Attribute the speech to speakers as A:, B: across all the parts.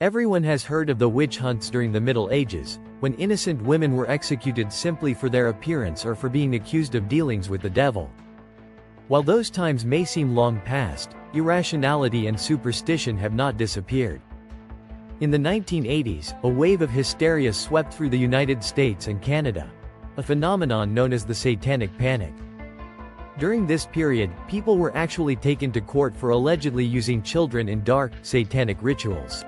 A: Everyone has heard of the witch hunts during the Middle Ages, when innocent women were executed simply for their appearance or for being accused of dealings with the devil. While those times may seem long past, irrationality and superstition have not disappeared. In the 1980s, a wave of hysteria swept through the United States and Canada, a phenomenon known as the Satanic Panic. During this period, people were actually taken to court for allegedly using children in dark, satanic rituals.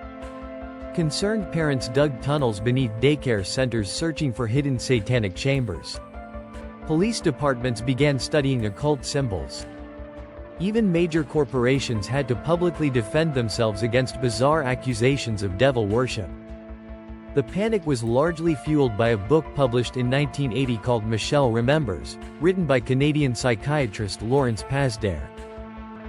A: Concerned parents dug tunnels beneath daycare centers searching for hidden satanic chambers. Police departments began studying occult symbols. Even major corporations had to publicly defend themselves against bizarre accusations of devil worship. The panic was largely fueled by a book published in 1980 called Michelle Remembers, written by Canadian psychiatrist Lawrence Pasdar.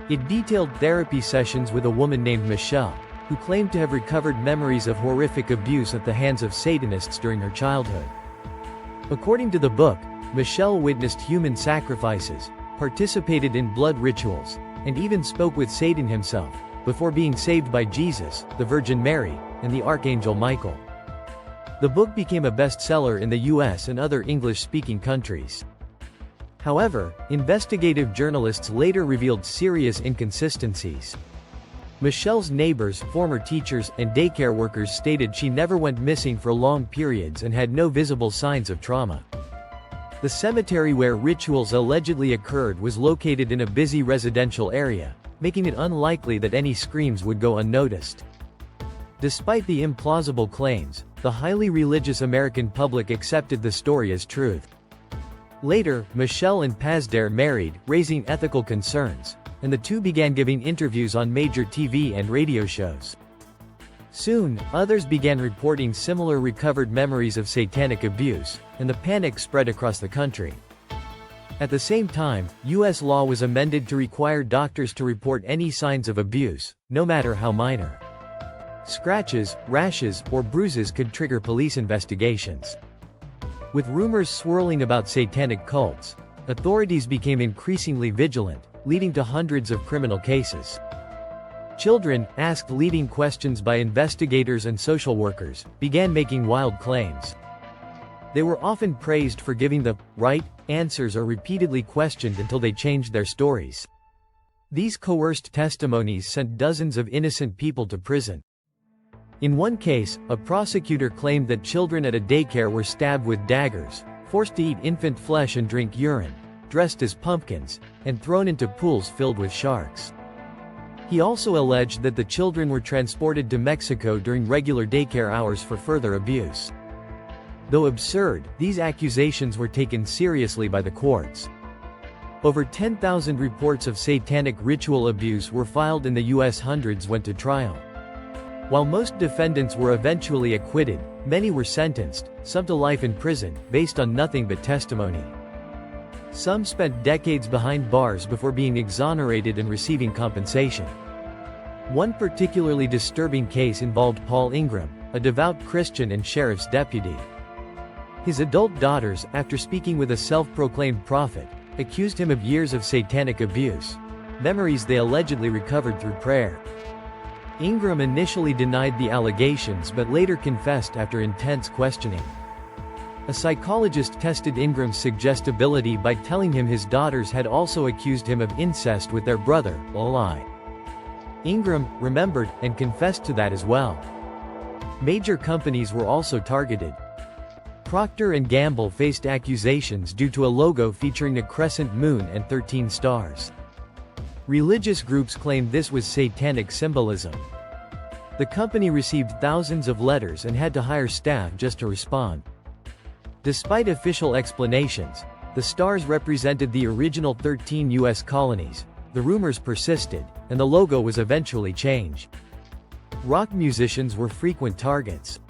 A: It detailed therapy sessions with a woman named Michelle, who claimed to have recovered memories of horrific abuse at the hands of Satanists during her childhood. According to the book, Michelle witnessed human sacrifices, participated in blood rituals, and even spoke with Satan himself, before being saved by Jesus, the Virgin Mary, and the Archangel Michael. The book became a bestseller in the US and other English-speaking countries. However, investigative journalists later revealed serious inconsistencies. Michelle's neighbors, former teachers, and daycare workers stated she never went missing for long periods and had no visible signs of trauma. The cemetery where rituals allegedly occurred was located in a busy residential area, making it unlikely that any screams would go unnoticed. Despite the implausible claims, the highly religious American public accepted the story as truth. Later, Michelle and Pasdar married, raising ethical concerns, and the two began giving interviews on major TV and radio shows. Soon, others began reporting similar recovered memories of satanic abuse, and the panic spread across the country. At the same time, U.S. law was amended to require doctors to report any signs of abuse, no matter how minor. Scratches, rashes, or bruises could trigger police investigations. With rumors swirling about satanic cults, authorities became increasingly vigilant, leading to hundreds of criminal cases. Children, asked leading questions by investigators and social workers, began making wild claims. They were often praised for giving the right answers or repeatedly questioned until they changed their stories. These coerced testimonies sent dozens of innocent people to prison. In one case, a prosecutor claimed that children at a daycare were stabbed with daggers, forced to eat infant flesh and drink urine, dressed as pumpkins, and thrown into pools filled with sharks. He also alleged that the children were transported to Mexico during regular daycare hours for further abuse. Though absurd, these accusations were taken seriously by the courts. Over 10,000 reports of satanic ritual abuse were filed in the U.S. Hundreds went to trial. While most defendants were eventually acquitted, many were sentenced, some to life in prison, based on nothing but testimony. Some spent decades behind bars before being exonerated and receiving compensation. One particularly disturbing case involved Paul Ingram, a devout Christian and sheriff's deputy. His adult daughters, after speaking with a self-proclaimed prophet, accused him of years of satanic abuse, memories they allegedly recovered through prayer. Ingram initially denied the allegations but later confessed after intense questioning. A psychologist tested Ingram's suggestibility by telling him his daughters had also accused him of incest with their brother, a lie. Ingram remembered and confessed to that as well. Major companies were also targeted. Procter & Gamble faced accusations due to a logo featuring a crescent moon and 13 stars. Religious groups claimed this was satanic symbolism. The company received thousands of letters and had to hire staff just to respond. Despite official explanations, the stars represented the original 13 U.S. colonies, the rumors persisted, and the logo was eventually changed. Rock musicians were frequent targets.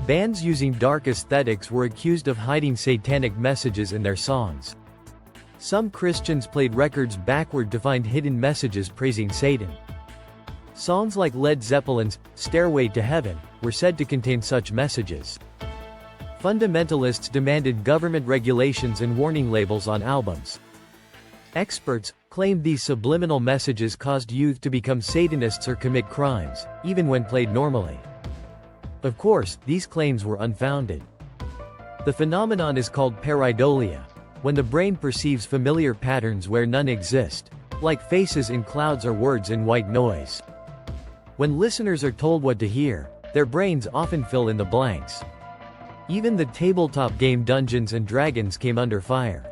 A: Bands using dark aesthetics were accused of hiding satanic messages in their songs. Some Christians played records backward to find hidden messages praising Satan. Songs like Led Zeppelin's "Stairway to Heaven" were said to contain such messages. Fundamentalists demanded government regulations and warning labels on albums. Experts claimed these subliminal messages caused youth to become Satanists or commit crimes, even when played normally. Of course, these claims were unfounded. The phenomenon is called pareidolia, when the brain perceives familiar patterns where none exist, like faces in clouds or words in white noise. When listeners are told what to hear, their brains often fill in the blanks. Even the tabletop game Dungeons & Dragons came under fire.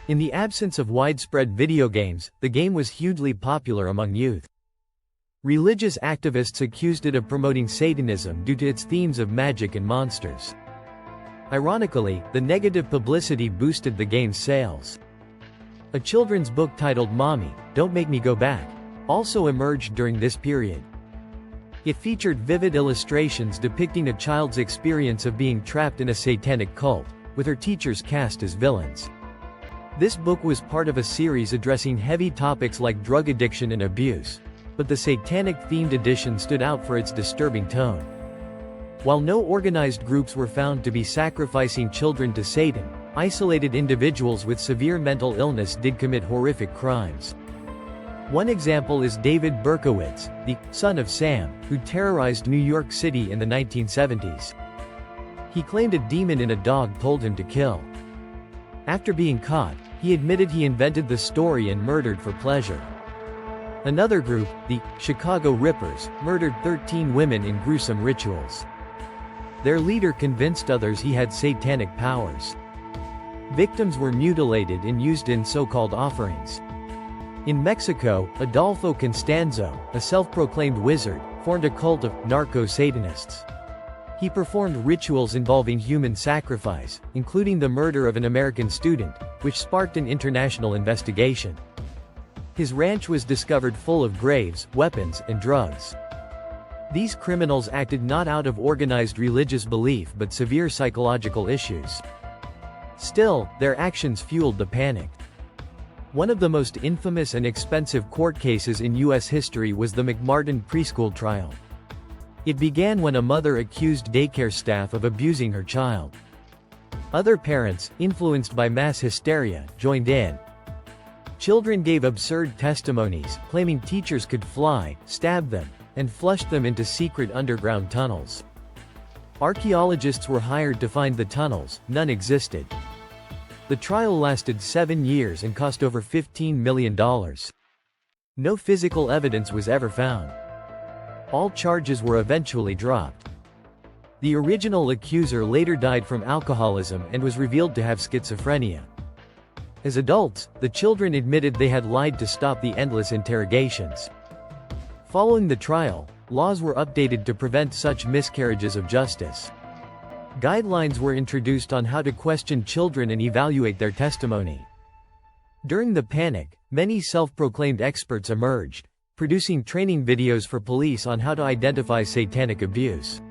A: In the absence of widespread video games, the game was hugely popular among youth. Religious activists accused it of promoting Satanism due to its themes of magic and monsters. Ironically, the negative publicity boosted the game's sales. A children's book titled Mommy, Don't Make Me Go Back also emerged during this period. It featured vivid illustrations depicting a child's experience of being trapped in a satanic cult, with her teachers cast as villains. This book was part of a series addressing heavy topics like drug addiction and abuse, but the satanic-themed edition stood out for its disturbing tone. While no organized groups were found to be sacrificing children to Satan, isolated individuals with severe mental illness did commit horrific crimes. One example is David Berkowitz, the son of Sam, who terrorized New York City in the 1970s. He claimed a demon in a dog told him to kill. After being caught, he admitted he invented the story and murdered for pleasure. Another group, the Chicago Rippers, murdered 13 women in gruesome rituals. Their leader convinced others he had satanic powers. Victims were mutilated and used in so-called offerings. In Mexico, Adolfo Constanzo, a self-proclaimed wizard, formed a cult of narco-Satanists. He performed rituals involving human sacrifice, including the murder of an American student, which sparked an international investigation. His ranch was discovered full of graves, weapons, and drugs. These criminals acted not out of organized religious belief but severe psychological issues. Still, their actions fueled the panic. One of the most infamous and expensive court cases in U.S. history was the McMartin preschool trial. It began when a mother accused daycare staff of abusing her child. Other parents, influenced by mass hysteria, joined in. Children gave absurd testimonies, claiming teachers could fly, stab them, and flushed them into secret underground tunnels. Archaeologists were hired to find the tunnels, none existed. The trial lasted 7 years and cost over $15 million. No physical evidence was ever found. All charges were eventually dropped. The original accuser later died from alcoholism and was revealed to have schizophrenia. As adults, the children admitted they had lied to stop the endless interrogations. Following the trial, laws were updated to prevent such miscarriages of justice. Guidelines were introduced on how to question children and evaluate their testimony. During the panic, many self-proclaimed experts emerged, producing training videos for police on how to identify satanic abuse.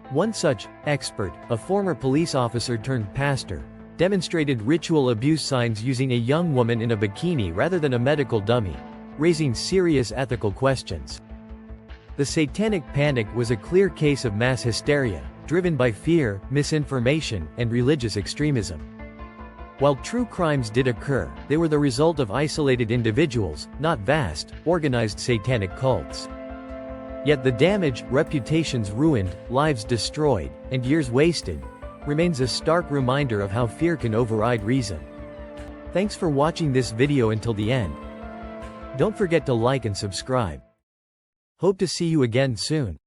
A: One such expert, a former police officer turned pastor, demonstrated ritual abuse signs using a young woman in a bikini rather than a medical dummy, raising serious ethical questions. The Satanic Panic was a clear case of mass hysteria, driven by fear, misinformation, and religious extremism. While true crimes did occur, they were the result of isolated individuals, not vast, organized satanic cults. Yet the damage, reputations ruined, lives destroyed, and years wasted, remains a stark reminder of how fear can override reason. Thanks for watching this video until the end. Don't forget to like and subscribe. Hope to see you again soon.